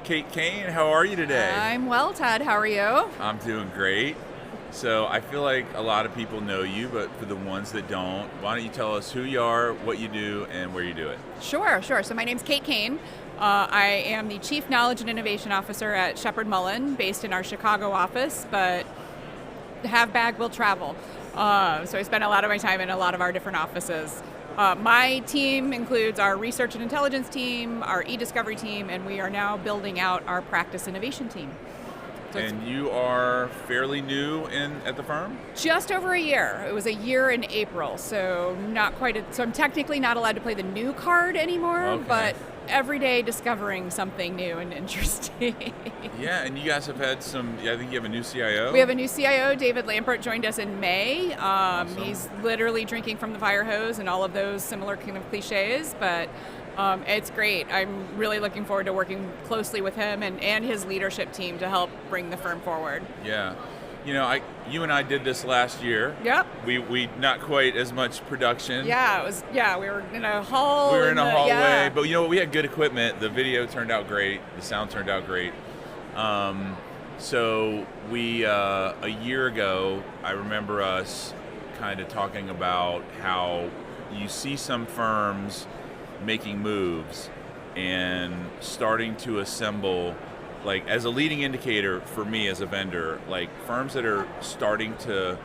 Kate Cain. How are you today? I'm well, Ted. How are you? I'm doing great. So I feel like a lot of people know you, but for the ones that don't, why don't you tell us who you are, what you do, and where you do it? Sure. So my name's Kate Cain. I am the Chief Knowledge and Innovation Officer at Shepherd Mullen, based in our Chicago office, but have bag will travel. So I spend a lot of my time in a lot of our different offices. My team includes our research and intelligence team, our e-discovery team, and we are now building out our practice innovation team. So and you are fairly new at the firm? Just over a year. It was a year in April, so not quite. So I'm technically not allowed to play the new card anymore, Okay. but every day discovering something new and interesting. Yeah, and you guys have had I think you have a new CIO? We have a new CIO, David Lampert, joined us in May. Awesome. He's literally drinking from the fire hose and all of those similar kind of cliches, but it's great. I'm really looking forward to working closely with him and his leadership team to help bring the firm forward. Yeah. You and I did this last year. Yep. We not quite as much production. Yeah, we were in a hall. We were in a hallway, yeah. but we had good equipment. The video turned out great. The sound turned out great. So we, a year ago, I remember us kind of talking about how you see some firms making moves and starting to assemble, like as a leading indicator for me as a vendor, like firms that are starting to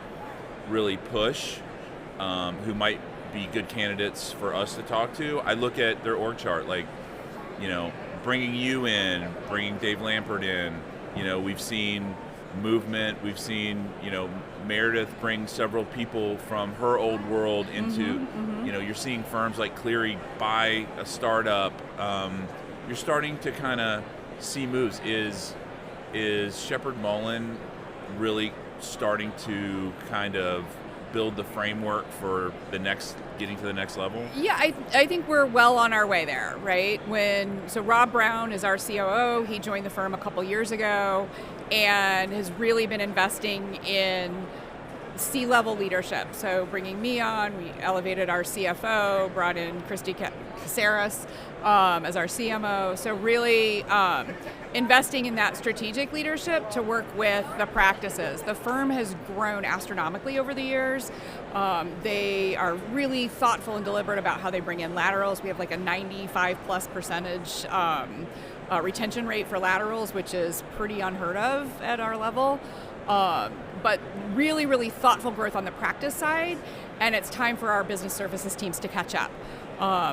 really push, who might be good candidates for us to talk to. I look at their org chart, like, bringing you in, bringing Dave Lampert in. We've seen movement. We've seen, Meredith bring several people from her old world into, you're seeing firms like Cleary buy a startup. You're starting to kind of see moves. Is Shepherd Mullen really starting to kind of build the framework for getting to the next level? Yeah, I think we're well on our way there, right? So Rob Brown is our COO. He joined the firm a couple years ago and has really been investing in C-level leadership. So bringing me on, we elevated our CFO, brought in Christy Caceres as our CMO. So really investing in that strategic leadership to work with the practices. The firm has grown astronomically over the years. They are really thoughtful and deliberate about how they bring in laterals. We have like a 95+% retention rate for laterals, which is pretty unheard of at our level. But really, really thoughtful growth on the practice side, and it's time for our business services teams to catch up.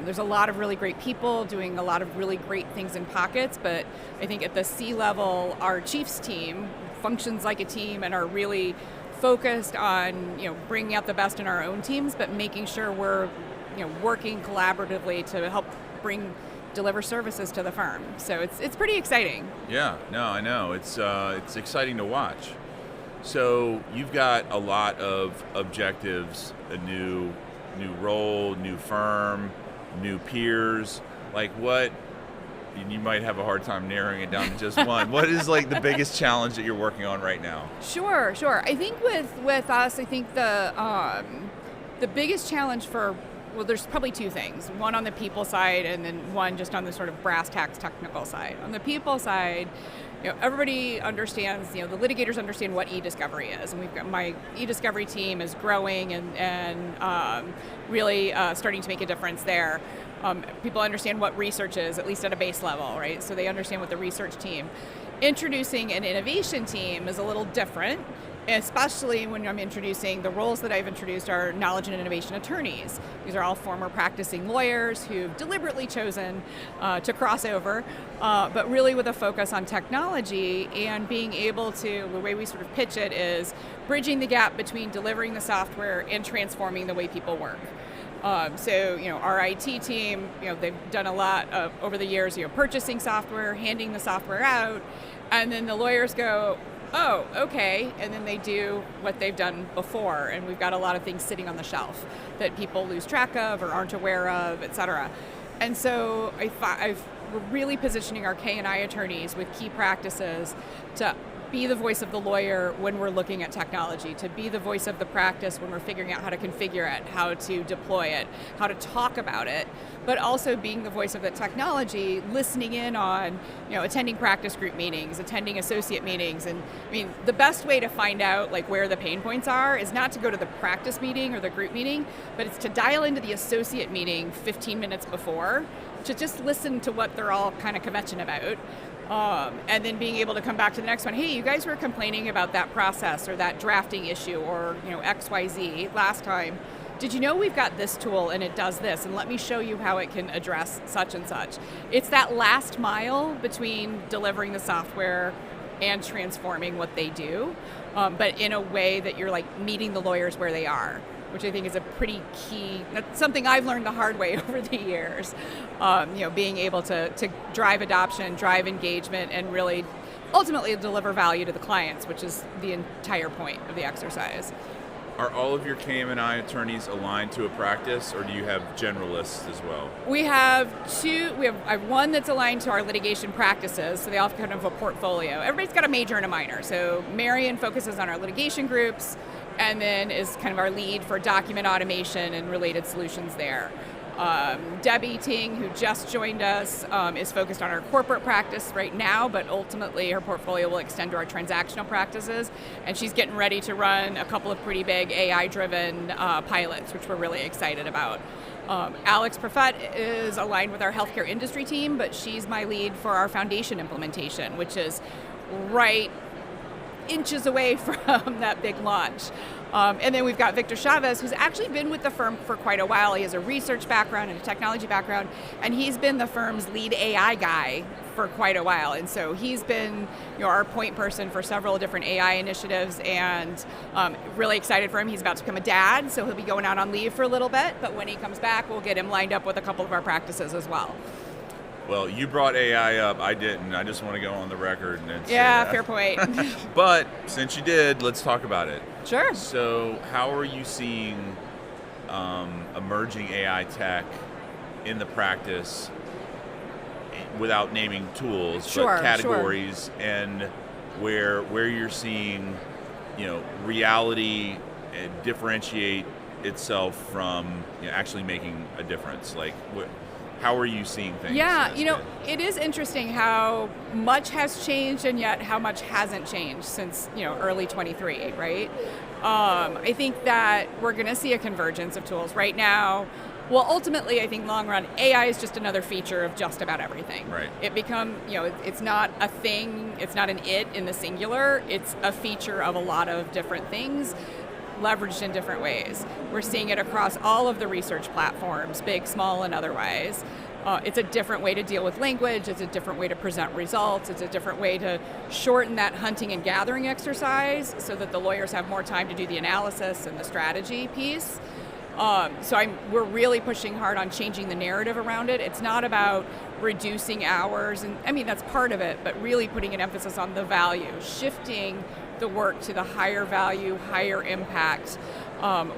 There's a lot of really great people doing a lot of really great things in pockets, but I think at the C-level, our chiefs team functions like a team and are really focused on bringing out the best in our own teams, but making sure we're working collaboratively to help deliver services to the firm. So it's pretty exciting. Yeah, no, I know. It's exciting to watch. So you've got a lot of objectives, a new role, new firm, new peers. Like what, and you might have a hard time narrowing it down to just one. What is like the biggest challenge that you're working on right now? Sure. I think with us, I think the biggest challenge there's probably two things. One on the people side and then one just on the sort of brass tacks technical side. On the people side, everybody understands, the litigators understand what e-discovery is. And we've got my e-discovery team is growing and really starting to make a difference there. People understand what research is, at least at a base level, right? So they understand what the research team. Introducing an innovation team is a little different, especially when I'm introducing the roles that I've introduced are knowledge and innovation attorneys. These are all former practicing lawyers who've deliberately chosen to cross over, but really with a focus on technology and being able to, the way we sort of pitch it is bridging the gap between delivering the software and transforming the way people work. So our IT team, they've done a lot over the years, purchasing software, handing the software out, and then the lawyers go, oh, okay, and then they do what they've done before, and we've got a lot of things sitting on the shelf that people lose track of or aren't aware of, et cetera. And so we're really positioning our K&I attorneys with key practices to be the voice of the lawyer when we're looking at technology, to be the voice of the practice when we're figuring out how to configure it, how to deploy it, how to talk about it, but also being the voice of the technology, listening in on, attending practice group meetings, attending associate meetings. And I mean, the best way to find out like where the pain points are is not to go to the practice meeting or the group meeting, but it's to dial into the associate meeting 15 minutes before, to just listen to what they're all kind of kvetching about. And then being able to come back to the next one. Hey, you guys were complaining about that process or that drafting issue or XYZ last time. Did you know we've got this tool and it does this? And let me show you how it can address such and such. It's that last mile between delivering the software and transforming what they do, but in a way that you're like meeting the lawyers where they are, which I think is a pretty key, that's something I've learned the hard way over the years, being able to drive adoption, drive engagement, and really ultimately deliver value to the clients, which is the entire point of the exercise. Are all of your KM&I attorneys aligned to a practice, or do you have generalists as well? We have two. I have one that's aligned to our litigation practices, so they all have kind of a portfolio. Everybody's got a major and a minor. So Marion focuses on our litigation groups, and then is kind of our lead for document automation and related solutions there. Debbie Ting, who just joined us, is focused on our corporate practice right now, but ultimately her portfolio will extend to our transactional practices, and she's getting ready to run a couple of pretty big AI-driven pilots, which we're really excited about. Alex Profet is aligned with our healthcare industry team, but she's my lead for our foundation implementation, which is right inches away from that big launch. And then we've got Victor Chavez, who's actually been with the firm for quite a while. He has a research background and a technology background, and he's been the firm's lead AI guy for quite a while. And so he's been our point person for several different AI initiatives, and really excited for him. He's about to become a dad, so he'll be going out on leave for a little bit, but when he comes back, we'll get him lined up with a couple of our practices as well. Well, you brought AI up, I didn't. I just want to go on the record and say that. Fair point. But since you did, let's talk about it. Sure. So how are you seeing emerging AI tech in the practice, without naming tools, but categories, and where you're seeing, reality differentiate itself from actually making a difference? Like, how are you seeing things? Yeah, it is interesting how much has changed and yet how much hasn't changed since, early 23, right? I think that we're going to see a convergence of tools right now. Well, ultimately, I think long run, AI is just another feature of just about everything. Right. It it's not a thing, it's not an it in the singular, it's a feature of a lot of different things, leveraged in different ways. We're seeing it across all of the research platforms, big, small, and otherwise. It's a different way to deal with language, it's a different way to present results, it's a different way to shorten that hunting and gathering exercise so that the lawyers have more time to do the analysis and the strategy piece. We're really pushing hard on changing the narrative around it. It's not about reducing hours, and I mean, that's part of it, but really putting an emphasis on the value, shifting the work to the higher value, higher impact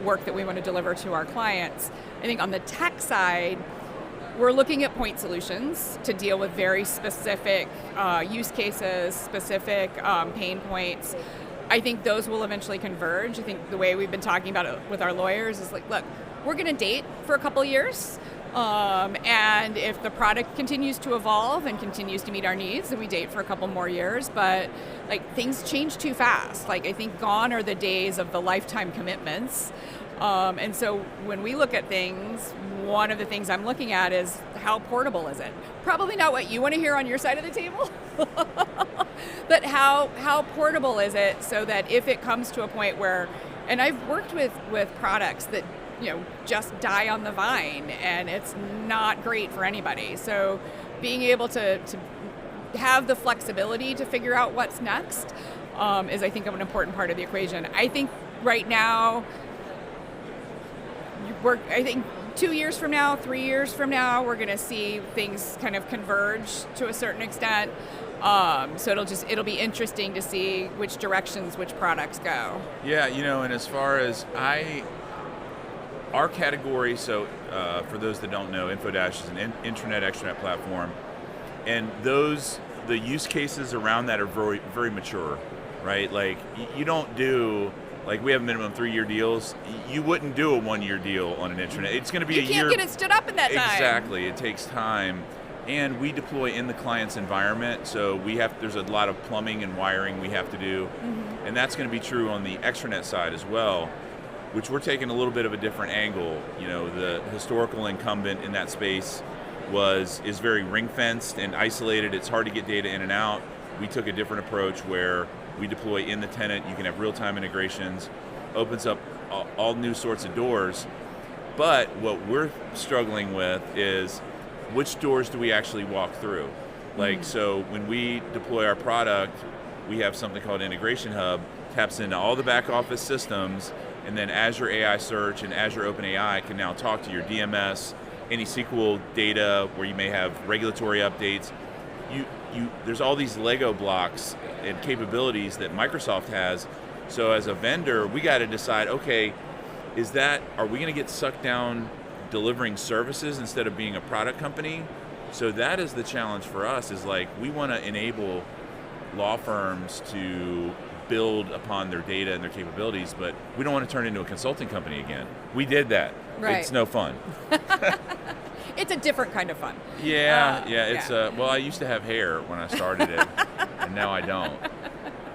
work that we want to deliver to our clients. I think on the tech side, we're looking at point solutions to deal with very specific use cases, specific pain points. I think those will eventually converge. I think the way we've been talking about it with our lawyers is like, look, we're going to date for a couple of years. And if the product continues to evolve and continues to meet our needs, then we date for a couple more years. But like, things change too fast. Like, I think gone are the days of the lifetime commitments. And so when we look at things, one of the things I'm looking at is how portable is it? Probably not what you want to hear on your side of the table, but how portable is it so that if it comes to a point where, and I've worked with products that just die on the vine, and it's not great for anybody. So being able to have the flexibility to figure out what's next is, I think, an important part of the equation. I think right now, I think 2 years from now, 3 years from now, we're going to see things kind of converge to a certain extent. So it'll be interesting to see which directions which products go. Yeah, and as far as our category, so for those that don't know, InfoDash is an intranet, extranet platform, and the use cases around that are very, very mature. right? Like you don't do, like we have minimum 3-year deals. You wouldn't do a 1-year deal on an intranet. It's going to be a year. You can't get it stood up in that time. Exactly. It takes time. And we deploy in the client's environment, so there's a lot of plumbing and wiring we have to do. Mm-hmm. And that's going to be true on the extranet side as well, which we're taking a little bit of a different angle. You know, the historical incumbent in that space is very ring-fenced and isolated. It's hard to get data in and out. We took a different approach where we deploy in the tenant. You can have real-time integrations, opens up all new sorts of doors. But what we're struggling with is, which doors do we actually walk through? Like, so when we deploy our product, we have something called Integration Hub, taps into all the back office systems, and then Azure AI Search and Azure OpenAI can now talk to your DMS, any SQL data where you may have regulatory updates. There's all these Lego blocks and capabilities that Microsoft has. So as a vendor, we got to decide, okay, are we going to get sucked down delivering services instead of being a product company? So that is the challenge for us, is like, we want to enable law firms to build upon their data and their capabilities, but we don't want to turn into a consulting company again. We did that. Right. It's no fun. It's a different kind of fun. Well, I used to have hair when I started it, and now I don't.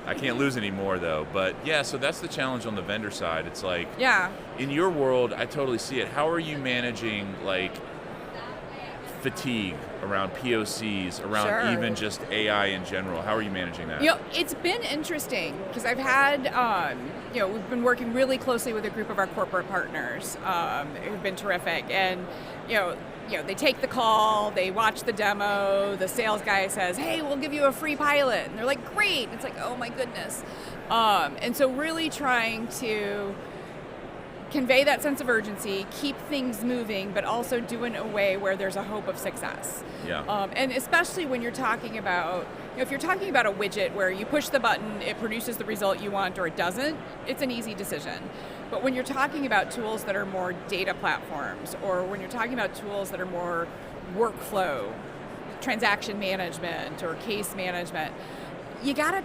I can't lose any more though, but yeah, so that's the challenge on the vendor side. It's like, in your world, I totally see it. How are you managing like fatigue around POCs, around even just AI in general? How are you managing that? You know, it's been interesting because I've had, we've been working really closely with a group of our corporate partners who've been terrific, and they take the call, they watch the demo, the sales guy says, hey, we'll give you a free pilot. And they're like, great. It's like, oh my goodness. And so really trying to convey that sense of urgency, keep things moving, but also do it in a way where there's a hope of success. Yeah. And especially when you're talking about, if you're talking about a widget where you push the button, it produces the result you want or it doesn't, it's an easy decision. But when you're talking about tools that are more data platforms, or when you're talking about tools that are more workflow, transaction management or case management, you gotta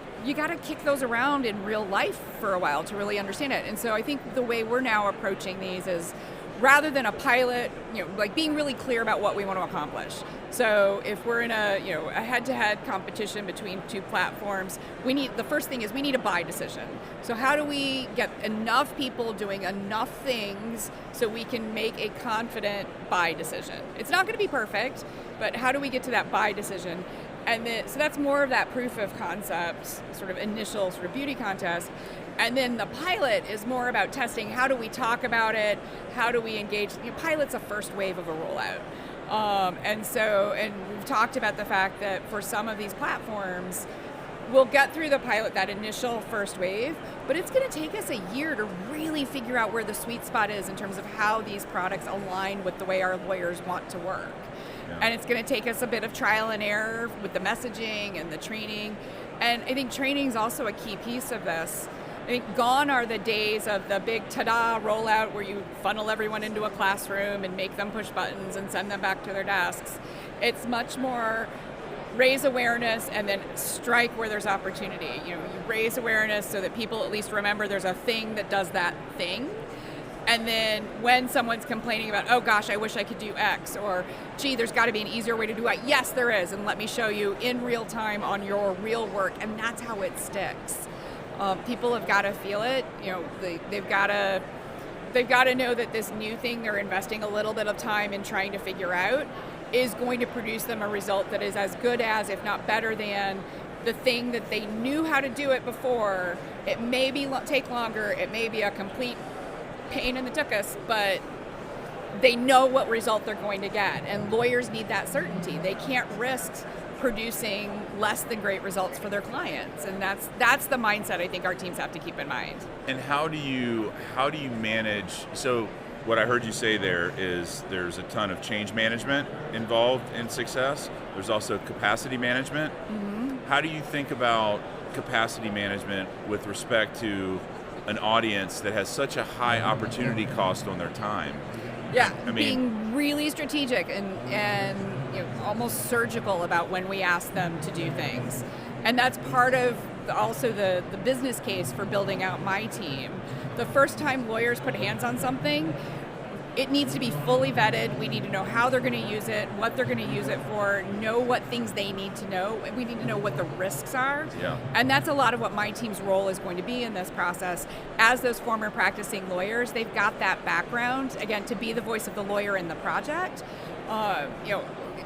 kick those around in real life for a while to really understand it. And so I think the way we're now approaching these is, rather than a pilot, like being really clear about what we want to accomplish. So if we're in a head-to-head competition between two platforms, the first thing is we need a buy decision. So how do we get enough people doing enough things so we can make a confident buy decision? It's not going to be perfect, but how do we get to that buy decision? And then, so that's more of that proof of concept, sort of initial sort of beauty contest. And then the pilot is more about testing. How do we talk about it? How do we engage? Pilot's a first wave of a rollout. And we've talked about the fact that for some of these platforms, we'll get through the pilot, that initial first wave, but it's going to take us a year to really figure out where the sweet spot is in terms of how these products align with the way our lawyers want to work. Yeah. And it's going to take us a bit of trial and error with the messaging and the training. And I think training is also a key piece of this. I think gone are the days of the big ta-da rollout where you funnel everyone into a classroom and make them push buttons and send them back to their desks. It's much more raise awareness and then strike where there's opportunity. You raise awareness so that people at least remember there's a thing that does that thing. And then when someone's complaining about, oh gosh, I wish I could do X, or gee, there's got to be an easier way to do Y. Yes, there is, and let me show you in real time on your real work, and that's how it sticks. People have got to feel it. They've got to know that this new thing they're investing a little bit of time in trying to figure out is going to produce them a result that is as good as, if not better than, the thing that they knew how to do it before. It may take longer. It may be a complete pain in the tuchus, but they know what result they're going to get. And lawyers need that certainty. They can't risk producing less than great results for their clients, and that's the mindset I think our teams have to keep in mind. And how do you manage? So what I heard you say there is there's a ton of change management involved in success. There's also capacity management. Mm-hmm. How do you think about capacity management with respect to an audience that has such a high opportunity cost on their time? Yeah, being really strategic and almost surgical about when we ask them to do things. And that's part of also the business case for building out my team. The first time lawyers put hands on something, it needs to be fully vetted. We need to know how they're going to use it, what they're going to use it for, know what things they need to know. We need to know what the risks are. Yeah. And that's a lot of what my team's role is going to be in this process. As those former practicing lawyers, they've got that background, again, to be the voice of the lawyer in the project.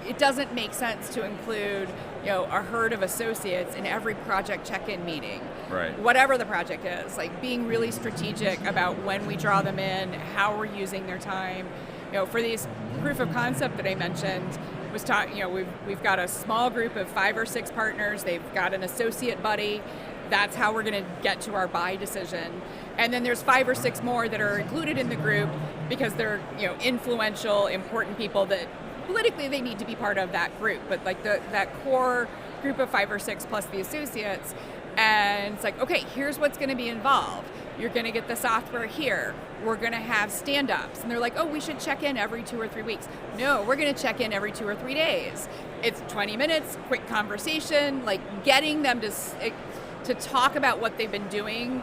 It doesn't make sense to include a herd of associates in every project check-in meeting. Right. Whatever the project is, like being really strategic about when we draw them in, how we're using their time. For these proof of concept that I mentioned, we've got a small group of 5 or 6 partners. They've got an associate buddy. That's how we're going to get to our buy decision. And then there's 5 or 6 more that are included in the group because they're influential, important people that politically they need to be part of that group. But like that core group of 5 or 6 plus the associates, and it's like, okay, here's what's going to be involved. You're going to get the software here. We're going to have stand-ups. And they're like, oh, we should check in every 2 or 3 weeks. No, we're going to check in every 2 or 3 days. It's 20 minutes, quick conversation, like getting them to talk about what they've been doing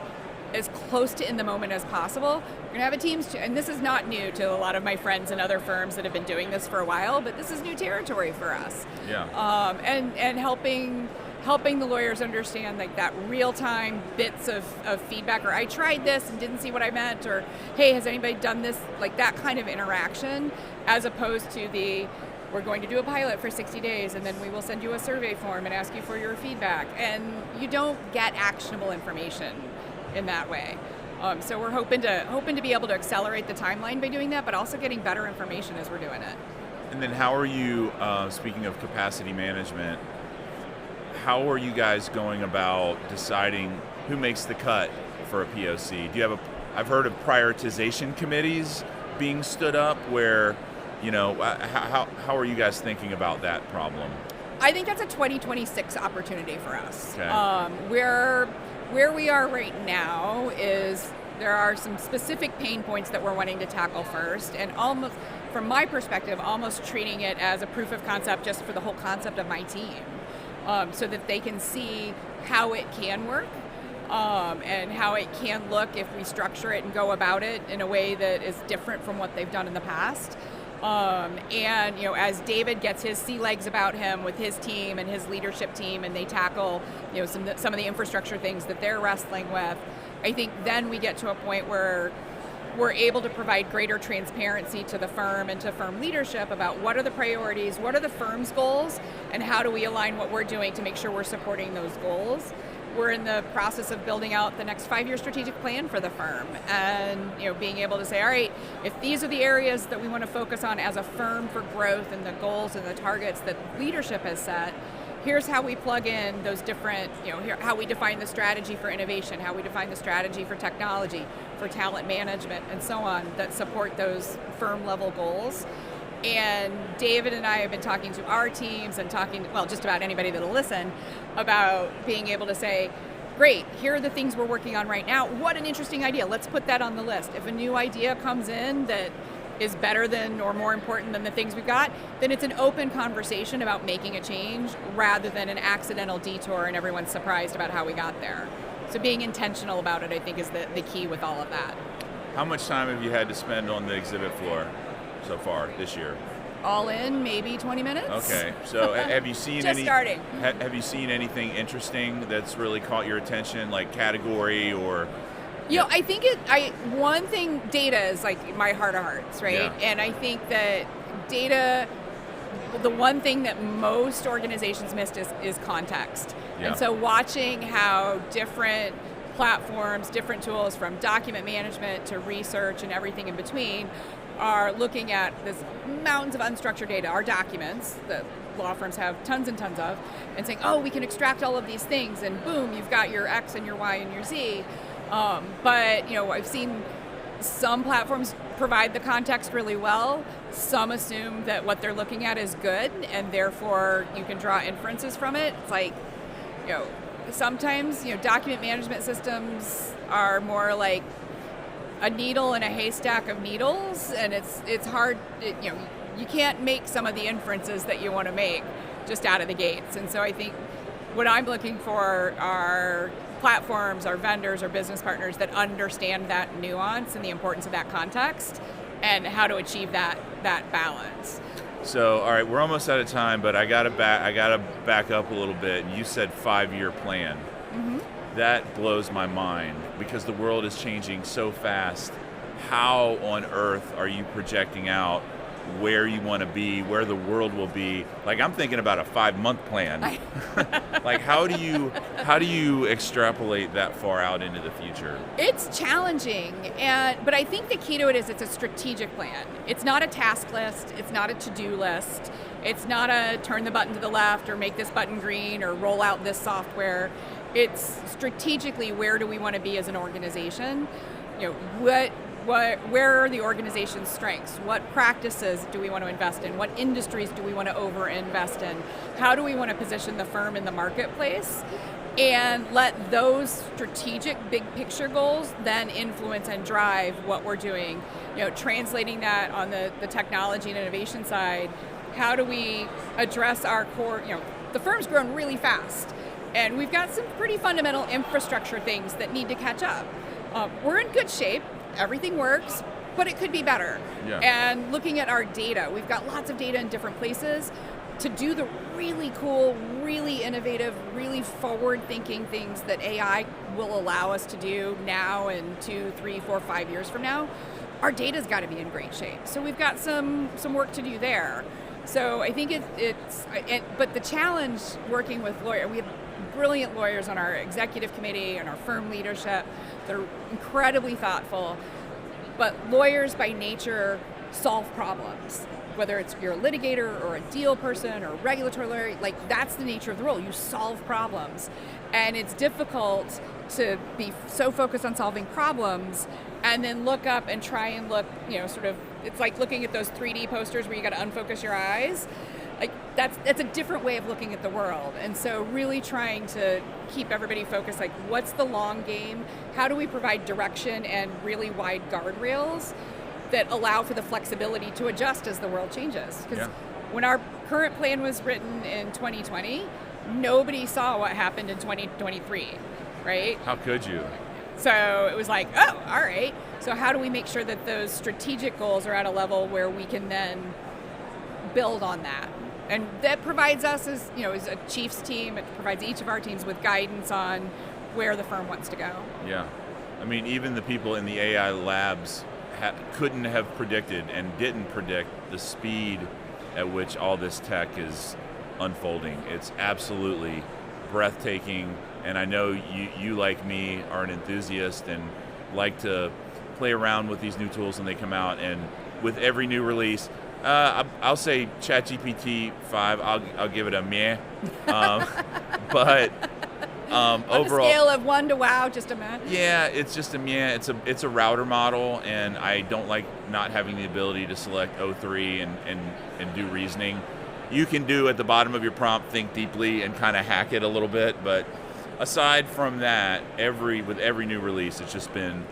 as close to in the moment as possible. We're going to have a Teams, and this is not new to a lot of my friends and other firms that have been doing this for a while, but this is new territory for us. Yeah. And helping the lawyers understand like that real-time bits of feedback, or I tried this and didn't see what I meant, or hey, has anybody done this, like that kind of interaction, as opposed to we're going to do a pilot for 60 days and then we will send you a survey form and ask you for your feedback, and you don't get actionable information in that way. So we're hoping to be able to accelerate the timeline by doing that, but also getting better information as we're doing it. And then how are you, speaking of capacity management, how are you guys going about deciding who makes the cut for a POC? Do you have I've heard of prioritization committees being stood up where, how are you guys thinking about that problem? I think that's a 2026 opportunity for us. Okay. Where we are right now is there are some specific pain points that we're wanting to tackle first, and almost, from my perspective, almost treating it as a proof of concept just for the whole concept of my team, so that they can see how it can work, and how it can look if we structure it and go about it in a way that is different from what they've done in the past. And as David gets his sea legs about him with his team and his leadership team, and they tackle some of the infrastructure things that they're wrestling with, I think then we get to a point where we're able to provide greater transparency to the firm and to firm leadership about what are the priorities, what are the firm's goals, and how do we align what we're doing to make sure we're supporting those goals. We're in the process of building out the next 5-year strategic plan for the firm, and being able to say, all right, if these are the areas that we want to focus on as a firm for growth and the goals and the targets that leadership has set, here's how we plug in those different, how we define the strategy for innovation, how we define the strategy for technology, for talent management, and so on, that support those firm level goals. And David and I have been talking to our teams and just about anybody that'll listen, about being able to say, great, here are the things we're working on right now. What an interesting idea. Let's put that on the list. If a new idea comes in that is better than or more important than the things we've got, then it's an open conversation about making a change rather than an accidental detour and everyone's surprised about how we got there. So being intentional about it, I think, is the key with all of that. How much time have you had to spend on the exhibit floor so far this year? All in, maybe 20 minutes. Okay, so have you seen Just starting. Have you seen anything interesting that's really caught your attention, like category or? I think one thing, data is like my heart of hearts, right? Yeah. And I think that data, the one thing that most organizations missed is context. Yeah. And so watching how different platforms, different tools, from document management to research and everything in between, are looking at this mountains of unstructured data, our documents that law firms have tons and tons of, and saying, oh, we can extract all of these things, and boom, you've got your X and your Y and your Z. But I've seen some platforms provide the context really well. Some assume that what they're looking at is good, and therefore you can draw inferences from it. It's like, sometimes document management systems are more like a needle in a haystack of needles, and it's hard. You can't make some of the inferences that you want to make just out of the gates. And so I think what I'm looking for are platforms, our vendors, our business partners that understand that nuance and the importance of that context and how to achieve that balance. So, all right, we're almost out of time, but I gotta back up a little bit. You said 5-year plan. Mm-hmm. That blows my mind because the world is changing so fast. How on earth are you projecting out where you want to be, where the world will be? Like, I'm thinking about a 5-month plan. Like, how do you extrapolate that far out into the future? It's challenging, but I think the key to it is it's a strategic plan. It's not a task list. It's not a to-do list. It's not a turn the button to the left or make this button green or roll out this software. It's strategically, where do we want to be as an organization? Where are the organization's strengths? What practices do we want to invest in? What industries do we want to over-invest in? How do we want to position the firm in the marketplace? And let those strategic big picture goals then influence and drive what we're doing. Translating that on the technology and innovation side, how do we address our core, the firm's grown really fast, and we've got some pretty fundamental infrastructure things that need to catch up. We're in good shape. Everything works, but it could be better. Yeah. And looking at our data, we've got lots of data in different places to do the really cool, really innovative, really forward-thinking things that AI will allow us to do now and 2, 3, 4, 5 years from now. Our data's got to be in great shape. So we've got some work to do there. So I think but the challenge working with lawyers, we have brilliant lawyers on our executive committee and our firm leadership. They're incredibly thoughtful, but lawyers by nature solve problems. Whether it's you're a litigator or a deal person or a regulatory lawyer, like that's the nature of the role. You solve problems, and it's difficult to be so focused on solving problems and then look up and try and look, it's like looking at those 3D posters where you got to unfocus your eyes. Like that's a different way of looking at the world. And so really trying to keep everybody focused, like what's the long game? How do we provide direction and really wide guardrails that allow for the flexibility to adjust as the world changes? Because when our current plan was written in 2020, nobody saw what happened in 2023, right? How could you? So it was like, oh, all right. So how do we make sure that those strategic goals are at a level where we can then build on that? And that provides us as a Chiefs team, it provides each of our teams with guidance on where the firm wants to go. Yeah. I mean, even the people in the AI labs couldn't have predicted and didn't predict the speed at which all this tech is unfolding. It's absolutely breathtaking. And I know you like me, are an enthusiast and like to play around with these new tools when they come out. And with every new release, I'll say ChatGPT 5. I'll give it a meh, but on overall, a scale of 1 to wow, just a meh. Yeah, it's just a meh. It's a router model, and I don't like not having the ability to select O3 and do reasoning. You can do at the bottom of your prompt, think deeply and kind of hack it a little bit, but aside from that, with every new release, it's just been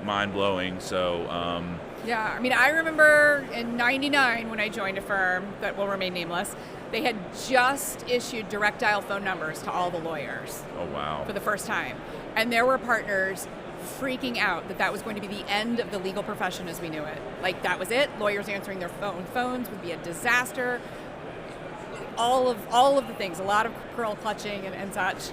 mind-blowing. So. Yeah, I mean, I remember in '99 when I joined a firm that will remain nameless, they had just issued direct dial phone numbers to all the lawyers. Oh, wow. For the first time. And there were partners freaking out that was going to be the end of the legal profession as we knew it. Like, that was it. Lawyers answering their phones would be a disaster. All of the things, a lot of pearl clutching and such.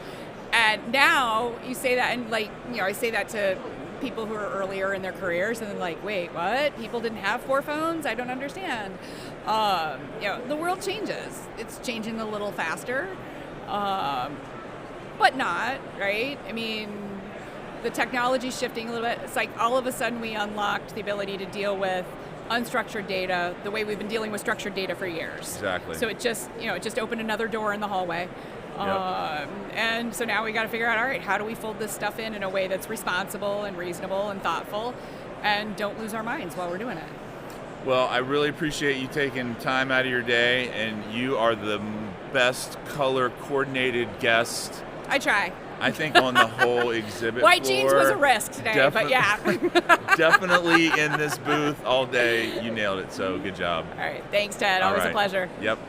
And now you say that, and I say that to people who are earlier in their careers, and then like, wait, what? People didn't have 4 phones? I don't understand. The world changes. It's changing a little faster, but not, right? I mean, the technology's shifting a little bit. It's like all of a sudden we unlocked the ability to deal with unstructured data the way we've been dealing with structured data for years. Exactly. So it just opened another door in the hallway. Yep. And so now we got to figure out, all right, how do we fold this stuff in a way that's responsible and reasonable and thoughtful, and don't lose our minds while we're doing it. Well, I really appreciate you taking time out of your day, and you are the best color-coordinated guest. I try. I think on the whole exhibit White floor. jeans was a risk today, but yeah. Definitely in this booth all day. You nailed it, so good job. All right, thanks, Ted. Always a pleasure. Yep.